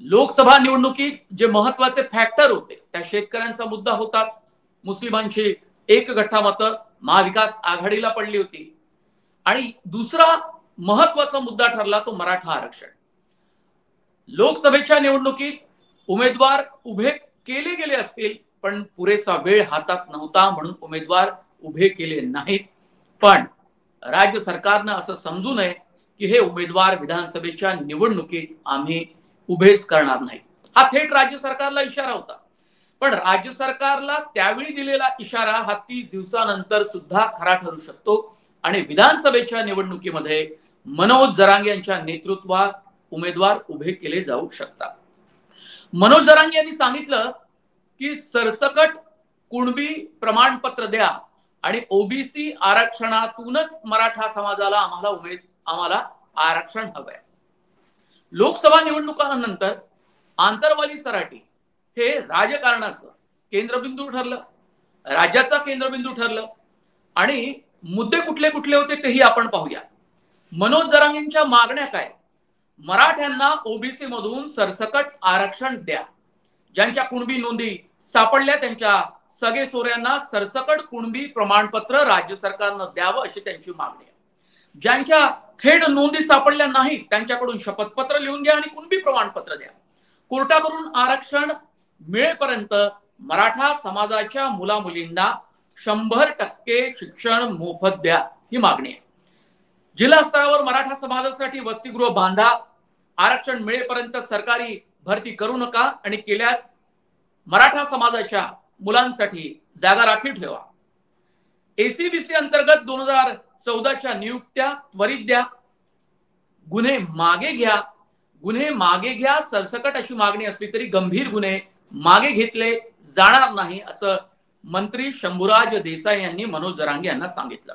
लोकसभा निवडणुकीत जे महत्वाचे फॅक्टर होते त्या शेतकऱ्यांचा मुद्दा होताच। मुस्लिमांची एक गठ्ठा मतं महाविकास आघाडीला पडली होती आणि दुसरा महत्वाचा मुद्दा ठरला तो मराठा आरक्षण। लोकसभेच्या निवडणुकीत उमेदवार उभे केले गेले असतील पण पुरेसा वेळ हातात नव्हता म्हणून उमेदवार उभे केले नाहीत। पण राज्य सरकारनं असं समजू नये की हे उमेदवार विधानसभेच्या निवडणुकीत आम्ही उभेच करणार नाही। हा थेट राज्य सरकारला इशारा होता। पण राज्य सरकारला त्यावेळी दिलेला इशारा हा 30 दिवसानंतर सुद्धा खरा ठरू शकतो आणि विधानसभेच्या निवडणुकीमध्ये मनोज जरांगे यांच्या नेतृत्वात उमेदवार उभे केले जाऊ शकतात। मनोज जरांगे यांनी सांगितलं की सरसकट कुणबी प्रमाणपत्र द्या आणि ओबीसी आरक्षणातूनच मराठा समाजाला आम्हाला आरक्षण हवंय। लोकसभा निवडणुकांनंतर आंतरवाली सराटी हे राजकारणाचं केंद्रबिंदू ठरलं, राज्याचा केंद्रबिंदू ठरलं आणि मुद्दे कुठले कुठले होते तेही आपण पाहूया। मनोज जरांगेंच्या मागण्या काय? मराठ्यांना ओबीसी मधून सरसकट आरक्षण द्या, ज्यांच्या कुणबी नोंदी सापडल्या त्यांच्या सगळे सोऱ्यांना सरसकट कुणबी प्रमाणपत्र राज्य सरकारनं द्यावं अशी त्यांची मागणी आहे। ज्यांच्या थेट नोंदी सापडल्या नाहीत त्यांच्याकडून शपथपत्र लिहून घ्या आणि कुणबी प्रमाणपत्र द्या। कोर्टाकडून आरक्षण मिळेपर्यंत मराठा समाजाच्या मुलामुलींना 100% शिक्षण मोफत द्या ही मागणी आहे। जिल्हा स्तरावर मराठा समाजासाठी वसतिगृह बांधा, आरक्षण मिळेपर्यंत सरकारी भरती करू नका आणि केल्यास मराठा समाजाच्या मुलांसाठी जागा राखीव ठेवा। एसीबीसी अंतर्गत 2014च्या नियुक्त्या त्वरित द्या, गुन्हे मागे घ्या सरसकट अशी मागणी असली तरी गंभीर गुन्हे मागे घेतले जाणार नाही असं मंत्री शंभूराज देसाई यांनी मनोज जरांगे यांना सांगितलं।